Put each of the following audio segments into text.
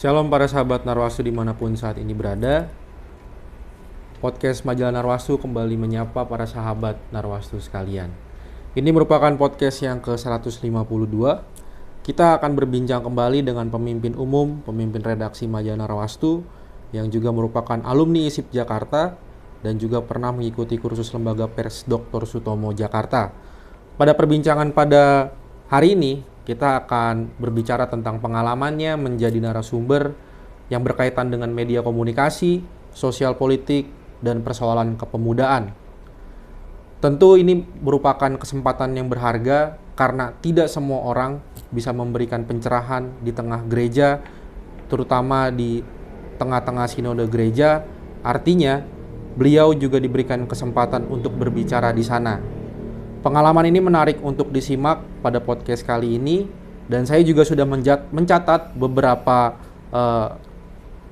Shalom para sahabat Narwastu dimanapun saat ini berada. Podcast Majalah Narwastu kembali menyapa para sahabat Narwastu sekalian. Ini merupakan podcast yang ke-152. Kita akan berbincang kembali dengan pemimpin umum, pemimpin redaksi Majalah Narwastu, yang juga merupakan alumni ISIP Jakarta dan juga pernah mengikuti kursus lembaga pers Dr. Sutomo Jakarta. Pada perbincangan pada hari ini, kita akan berbicara tentang pengalamannya menjadi narasumber yang berkaitan dengan media komunikasi, sosial politik, dan persoalan kepemudaan. Tentu ini merupakan kesempatan yang berharga karena tidak semua orang bisa memberikan pencerahan di tengah gereja, terutama di tengah-tengah sinode gereja. Artinya, beliau juga diberikan kesempatan untuk berbicara di sana. Pengalaman ini menarik untuk disimak pada podcast kali ini, dan saya juga sudah mencatat beberapa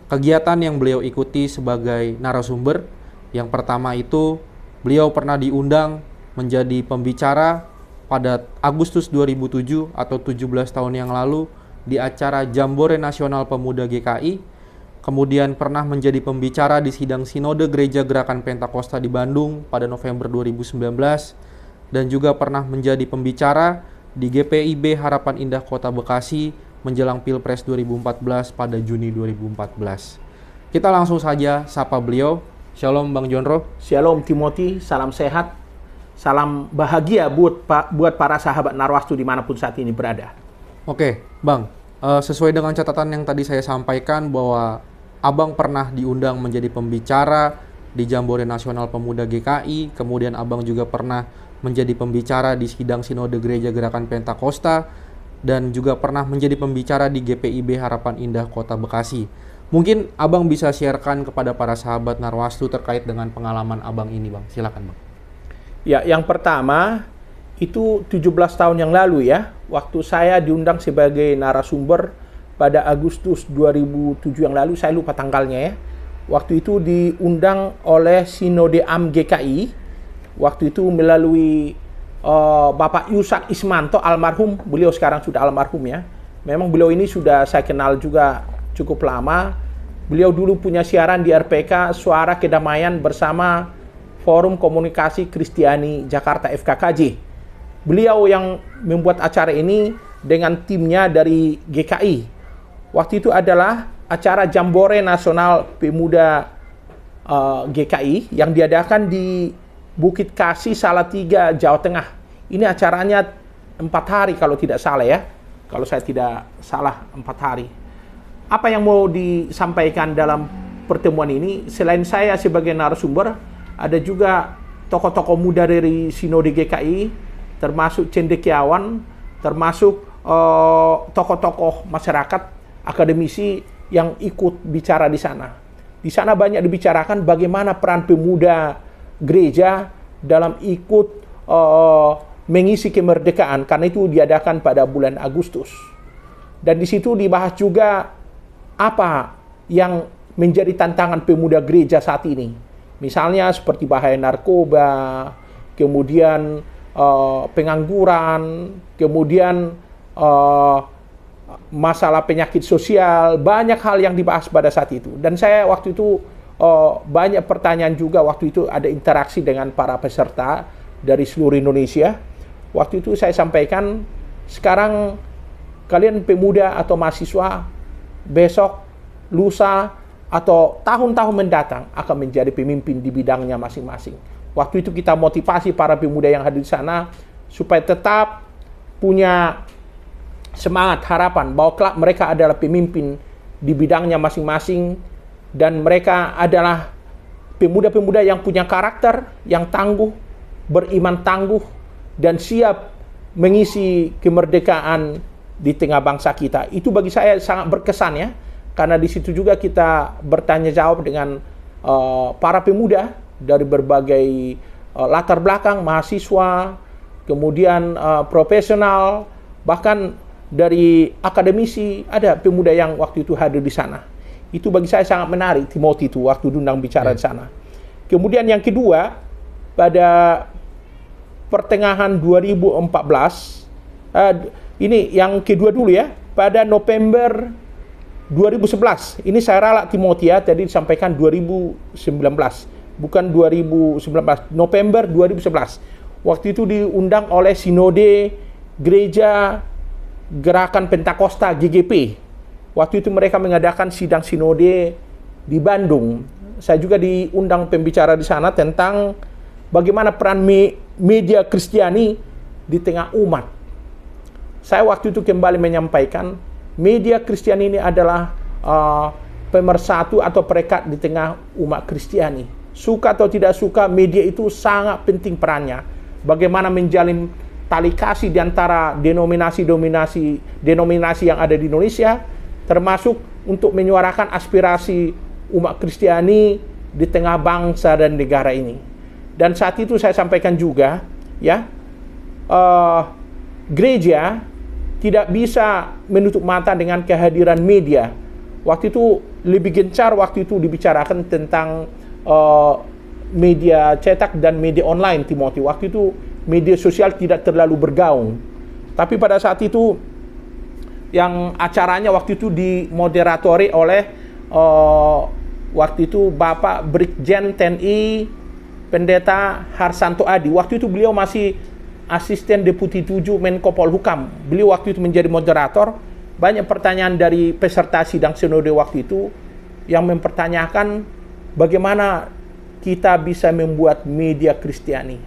kegiatan yang beliau ikuti sebagai narasumber. Yang pertama itu, beliau pernah diundang menjadi pembicara pada Agustus 2007 atau 17 tahun yang lalu di acara Jambore Nasional Pemuda GKI. Kemudian pernah menjadi pembicara di sidang Sinode Gereja Gerakan Pentakosta di Bandung pada November 2019. Dan juga pernah menjadi pembicara di GPIB Harapan Indah Kota Bekasi menjelang Pilpres 2014 pada Juni 2014. Kita langsung saja sapa beliau. Shalom Bang Jonro. Shalom Timothy, salam sehat, salam bahagia buat para sahabat Narwastu dimanapun saat ini berada. Oke, Bang. Sesuai dengan catatan yang tadi saya sampaikan bahwa Abang pernah diundang menjadi pembicara di Jambore Nasional Pemuda GKI, kemudian Abang juga pernah menjadi pembicara di sidang Sinode Gereja Gerakan Pentakosta, dan juga pernah menjadi pembicara di GPIB Harapan Indah Kota Bekasi. Mungkin Abang bisa sharekan kepada para sahabat Narwastu terkait dengan pengalaman Abang ini, Bang. Silakan, Bang. Ya, yang pertama itu 17 tahun yang lalu ya, waktu saya diundang sebagai narasumber pada Agustus 2007 yang lalu, saya lupa tanggalnya ya. Waktu itu diundang oleh Sinode AM GKI. Waktu itu melalui Bapak Yusak Ismanto almarhum, beliau sekarang sudah almarhum ya. Memang beliau ini sudah saya kenal juga cukup lama. Beliau dulu punya siaran di RPK Suara Kedamaian bersama Forum Komunikasi Kristiani Jakarta FKKJ. Beliau yang membuat acara ini dengan timnya dari GKI. Waktu itu adalah acara Jambore Nasional Pemuda GKI yang diadakan di Bukit Kasih, Salatiga, Jawa Tengah. Ini acaranya 4 hari kalau tidak salah ya. Kalau saya tidak salah 4 hari. Apa yang mau disampaikan dalam pertemuan ini? Selain saya sebagai narasumber, ada juga tokoh-tokoh muda dari Sinode GKI, termasuk cendekiawan, termasuk tokoh-tokoh masyarakat, akademisi yang ikut bicara di sana. Di sana banyak dibicarakan bagaimana peran pemuda gereja dalam ikut mengisi kemerdekaan, karena itu diadakan pada bulan Agustus. Dan di situ dibahas juga apa yang menjadi tantangan pemuda gereja saat ini. Misalnya seperti bahaya narkoba, kemudian pengangguran, kemudian masalah penyakit sosial, banyak hal yang dibahas pada saat itu. Dan saya waktu itu banyak pertanyaan juga, waktu itu ada interaksi dengan para peserta dari seluruh Indonesia. Waktu itu saya sampaikan, sekarang kalian pemuda atau mahasiswa besok, lusa, atau tahun-tahun mendatang akan menjadi pemimpin di bidangnya masing-masing. Waktu itu kita motivasi para pemuda yang hadir di sana supaya tetap punya semangat, harapan bahwa kelak mereka adalah pemimpin di bidangnya masing-masing, dan mereka adalah pemuda-pemuda yang punya karakter, yang tangguh, beriman tangguh, dan siap mengisi kemerdekaan di tengah bangsa kita. Itu bagi saya sangat berkesan ya, karena di situ juga kita bertanya jawab dengan para pemuda dari berbagai latar belakang, mahasiswa, kemudian profesional, bahkan dari akademisi, ada pemuda yang waktu itu hadir di sana. Itu bagi saya sangat menarik, Timothy, itu waktu diundang bicara di sana. Kemudian yang kedua, pada pertengahan 2014, ini yang kedua dulu ya, pada November 2011, ini saya ralat Timothy ya, tadi disampaikan 2019, bukan 2019, November 2011. Waktu itu diundang oleh Sinode Gereja Gerakan Pentakosta GGP. Waktu itu mereka mengadakan sidang sinode di Bandung. Saya juga diundang pembicara di sana tentang bagaimana peran media Kristiani di tengah umat. Saya waktu itu kembali menyampaikan, media Kristiani ini adalah pemersatu atau perekat di tengah umat Kristiani. Suka atau tidak suka, media itu sangat penting perannya. Bagaimana menjalin tali kasih di antara denominasi yang ada di Indonesia, termasuk untuk menyuarakan aspirasi umat Kristiani di tengah bangsa dan negara ini. Dan saat itu saya sampaikan juga, ya, gereja tidak bisa menutup mata dengan kehadiran media. Waktu itu lebih gencar, waktu itu dibicarakan tentang media cetak dan media online, Timothy. Waktu itu media sosial tidak terlalu bergaung. Tapi pada saat itu, yang acaranya waktu itu dimoderatori oleh waktu itu Bapak Brigjen TNI Pendeta Harsanto Adi. Waktu itu beliau masih Asisten Deputi 7 Menko Polhukam. Beliau waktu itu menjadi moderator. Banyak pertanyaan dari peserta sidang sinode waktu itu yang mempertanyakan bagaimana kita bisa membuat media Kristiani.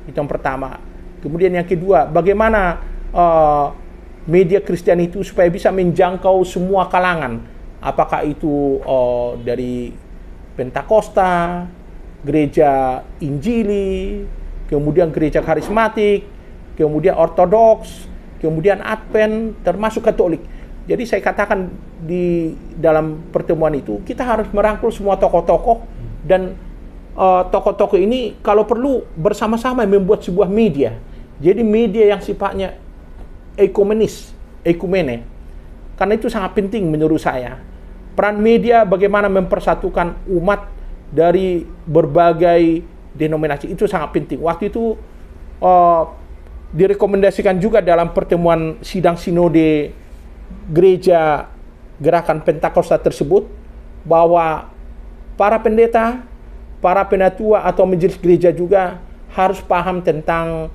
Itu yang pertama. Kemudian yang kedua, bagaimana media Kristiani itu supaya bisa menjangkau semua kalangan. Apakah itu dari Pentakosta, gereja Injili, kemudian gereja karismatik, kemudian Ortodoks, kemudian Advent, termasuk Katolik. Jadi saya katakan di dalam pertemuan itu, kita harus merangkul semua tokoh-tokoh, dan tokoh-tokoh ini kalau perlu bersama-sama membuat sebuah media. Jadi media yang sifatnya ekumene. Karena itu sangat penting menurut saya. Peran media bagaimana mempersatukan umat dari berbagai denominasi itu sangat penting. Waktu itu direkomendasikan juga dalam pertemuan sidang sinode gereja Gerakan Pentakosta tersebut bahwa para pendeta, para penatua atau majelis gereja juga harus paham tentang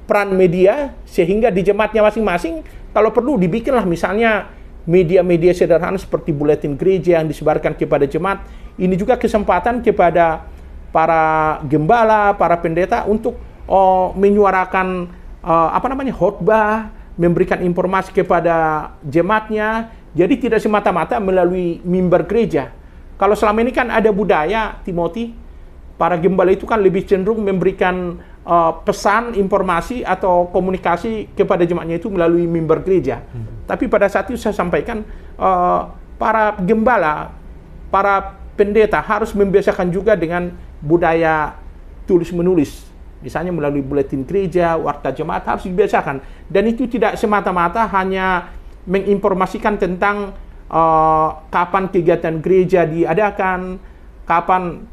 peran media, sehingga di jemaatnya masing-masing kalau perlu dibikinlah misalnya media-media sederhana seperti buletin gereja yang disebarkan kepada jemaat. Ini juga kesempatan kepada para gembala, para pendeta untuk menyuarakan khotbah, memberikan informasi kepada jemaatnya. Jadi tidak semata-mata melalui mimbar gereja. Kalau selama ini kan ada budaya, Timothy, para gembala itu kan lebih cenderung memberikan pesan, informasi atau komunikasi kepada jemaatnya itu melalui mimbar gereja. Tapi pada saat itu saya sampaikan, para gembala, para pendeta harus membiasakan juga dengan budaya tulis-menulis. Misalnya melalui buletin gereja, warta jemaat harus dibiasakan. Dan itu tidak semata-mata hanya menginformasikan tentang kapan kegiatan gereja diadakan, kapan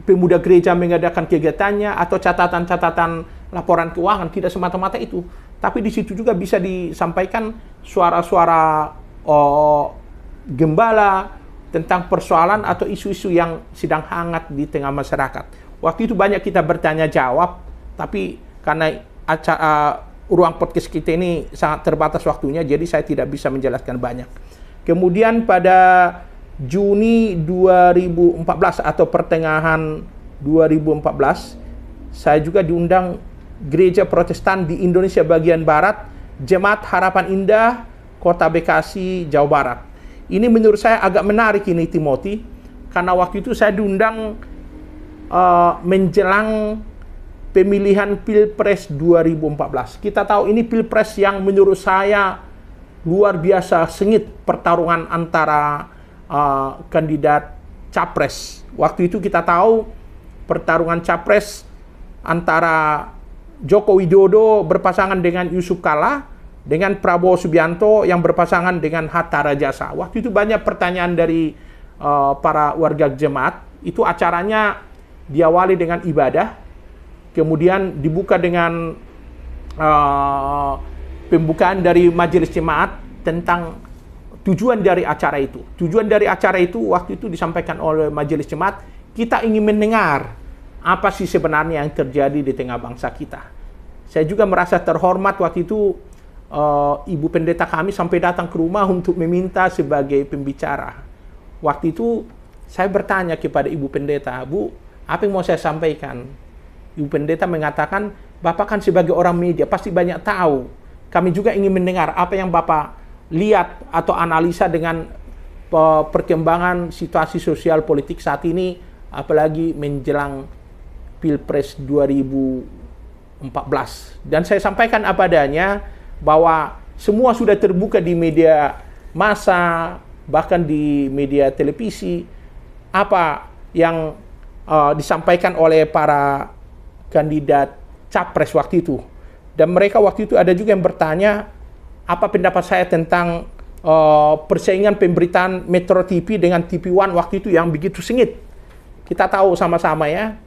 pemuda gereja mengadakan kegiatannya, atau catatan-catatan laporan keuangan. Tidak semata-mata itu, tapi di situ juga bisa disampaikan suara-suara gembala tentang persoalan atau isu-isu yang sedang hangat di tengah masyarakat. Waktu itu banyak kita bertanya jawab, tapi karena ruang podcast kita ini sangat terbatas waktunya, jadi saya tidak bisa menjelaskan banyak. Kemudian pada Juni 2014 atau pertengahan 2014, saya juga diundang Gereja Protestan di Indonesia bagian Barat, Jemaat Harapan Indah, Kota Bekasi, Jawa Barat. Ini menurut saya agak menarik ini, Timothy, karena waktu itu saya diundang menjelang pemilihan Pilpres 2014. Kita tahu ini Pilpres yang menurut saya luar biasa sengit pertarungan antara kandidat capres. Waktu itu kita tahu pertarungan capres antara Joko Widodo berpasangan dengan Yusuf Kala, dengan Prabowo Subianto yang berpasangan dengan Hatta Rajasa. Waktu itu banyak pertanyaan dari para warga jemaat. Itu acaranya diawali dengan ibadah, kemudian dibuka dengan pembukaan dari majelis jemaat tentang tujuan dari acara itu. Tujuan dari acara itu waktu itu disampaikan oleh majelis jemaat, kita ingin mendengar apa sih sebenarnya yang terjadi di tengah bangsa kita. Saya juga merasa terhormat waktu itu Ibu Pendeta kami sampai datang ke rumah untuk meminta sebagai pembicara. Waktu itu saya bertanya kepada Ibu Pendeta, Bu, apa yang mau saya sampaikan? Ibu Pendeta mengatakan, Bapak kan sebagai orang media pasti banyak tahu. Kami juga ingin mendengar apa yang Bapak lihat atau analisa dengan perkembangan situasi sosial politik saat ini, apalagi menjelang Pilpres 2014. Dan saya sampaikan apa adanya, bahwa semua sudah terbuka di media massa, bahkan di media televisi, apa yang disampaikan oleh para kandidat capres waktu itu. Dan mereka waktu itu ada juga yang bertanya, apa pendapat saya tentang persaingan pemberitaan Metro TV dengan TV One waktu itu yang begitu sengit. Kita tahu sama-sama ya,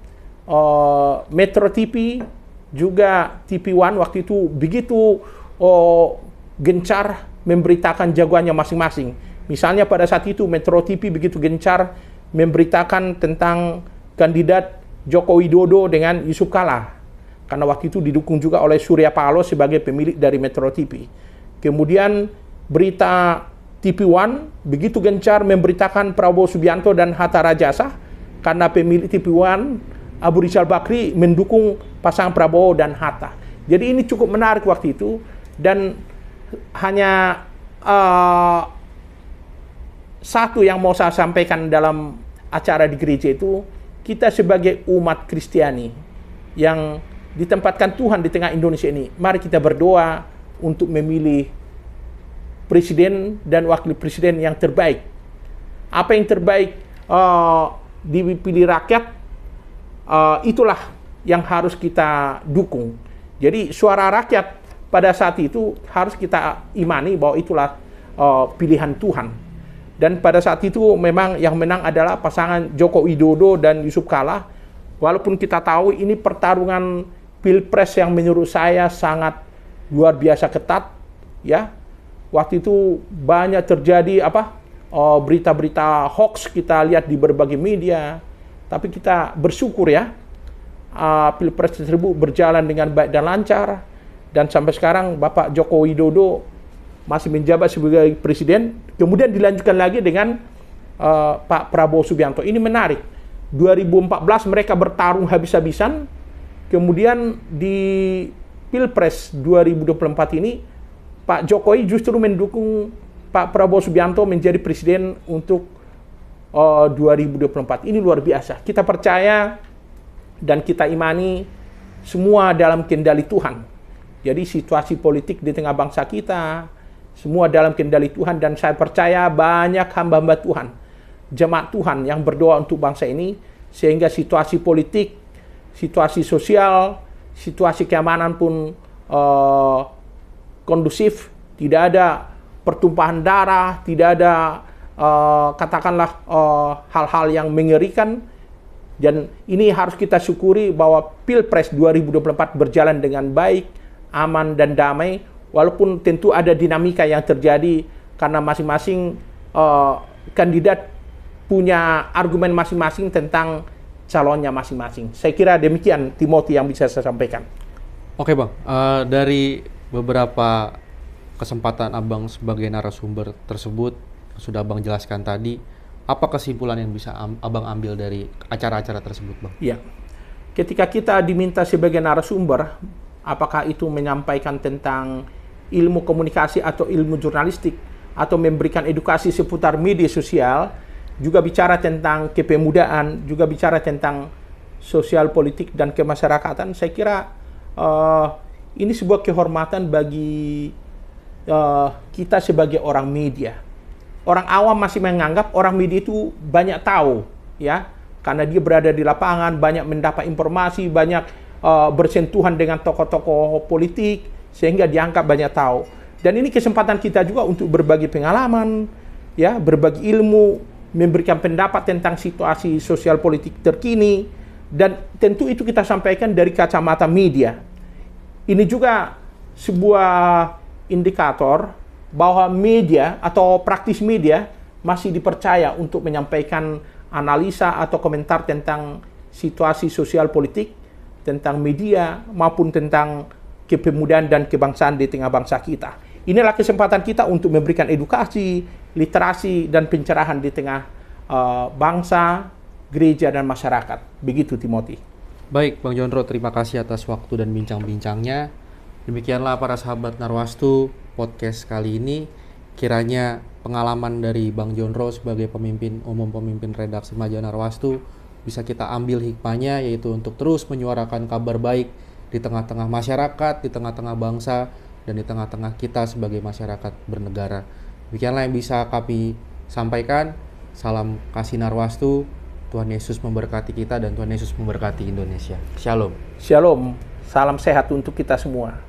Metro TV juga TV One waktu itu begitu gencar memberitakan jagoannya masing-masing. Misalnya pada saat itu Metro TV begitu gencar memberitakan tentang kandidat Joko Widodo dengan Yusuf Kala, karena waktu itu didukung juga oleh Surya Paloh sebagai pemilik dari Metro TV. Kemudian berita TV One begitu gencar memberitakan Prabowo Subianto dan Hatta Rajasa, karena pemilik TV One Abu Rizal Bakri mendukung pasangan Prabowo dan Hatta. Jadi ini cukup menarik waktu itu. Dan hanya satu yang mau saya sampaikan dalam acara di gereja itu, kita sebagai umat Kristiani yang ditempatkan Tuhan di tengah Indonesia ini, mari kita berdoa untuk memilih presiden dan wakil presiden yang terbaik. Apa yang terbaik dipilih rakyat, itulah yang harus kita dukung. Jadi suara rakyat pada saat itu harus kita imani bahwa itulah pilihan Tuhan. Dan pada saat itu memang yang menang adalah pasangan Joko Widodo dan Yusuf Kala. Walaupun kita tahu ini pertarungan Pilpres yang menurut saya sangat luar biasa ketat, ya. Waktu itu banyak terjadi berita-berita hoax kita lihat di berbagai media. Tapi kita bersyukur ya, Pilpres tersebut berjalan dengan baik dan lancar. Dan sampai sekarang Bapak Joko Widodo masih menjabat sebagai presiden. Kemudian dilanjutkan lagi dengan Pak Prabowo Subianto. Ini menarik. 2014 mereka bertarung habis-habisan. Kemudian di Pilpres 2024 ini Pak Jokowi justru mendukung Pak Prabowo Subianto menjadi presiden untuk 2024. Ini luar biasa. Kita percaya dan kita imani semua dalam kendali Tuhan. Jadi situasi politik di tengah bangsa kita semua dalam kendali Tuhan, dan saya percaya banyak hamba-hamba Tuhan, jemaat Tuhan yang berdoa untuk bangsa ini, sehingga situasi politik, situasi sosial, situasi keamanan pun kondusif, tidak ada pertumpahan darah, tidak ada katakanlah hal-hal yang mengerikan. Dan ini harus kita syukuri bahwa Pilpres 2024 berjalan dengan baik, aman dan damai, walaupun tentu ada dinamika yang terjadi karena masing-masing kandidat punya argumen masing-masing tentang calonnya masing-masing. Saya kira demikian, Timothy, yang bisa saya sampaikan. Oke Bang, dari beberapa kesempatan Abang sebagai narasumber tersebut, sudah Abang jelaskan tadi, apa kesimpulan yang bisa Abang ambil dari acara-acara tersebut, Bang? Ya, ketika kita diminta sebagai narasumber, apakah itu menyampaikan tentang ilmu komunikasi atau ilmu jurnalistik, atau memberikan edukasi seputar media sosial, juga bicara tentang kepemudaan, juga bicara tentang sosial politik dan kemasyarakatan, saya kira ini sebuah kehormatan bagi kita sebagai orang media. Orang awam masih menganggap orang media itu banyak tahu, ya, karena dia berada di lapangan, banyak mendapat informasi, banyak bersentuhan dengan tokoh-tokoh politik, sehingga dianggap banyak tahu. Dan ini kesempatan kita juga untuk berbagi pengalaman, ya, berbagi ilmu, memberikan pendapat tentang situasi sosial politik terkini, dan tentu itu kita sampaikan dari kacamata media. Ini juga sebuah indikator bahwa media atau praktis media masih dipercaya untuk menyampaikan analisa atau komentar tentang situasi sosial politik, tentang media, maupun tentang kepemudaan dan kebangsaan di tengah bangsa kita. Inilah kesempatan kita untuk memberikan edukasi, literasi, dan pencerahan di tengah bangsa, gereja, dan masyarakat. Begitu, Timothy. Baik, Bang Jondro, terima kasih atas waktu dan bincang-bincangnya. Demikianlah para sahabat Narwastu, podcast kali ini. Kiranya pengalaman dari Bang Jondro sebagai pemimpin redaksi majalah Narwastu bisa kita ambil hikmahnya, yaitu untuk terus menyuarakan kabar baik di tengah-tengah masyarakat, di tengah-tengah bangsa, dan di tengah-tengah kita sebagai masyarakat bernegara. Demikianlah yang bisa kami sampaikan. Salam kasih Narwastu. Tuhan Yesus memberkati kita dan Tuhan Yesus memberkati Indonesia. Shalom. Shalom. Salam sehat untuk kita semua.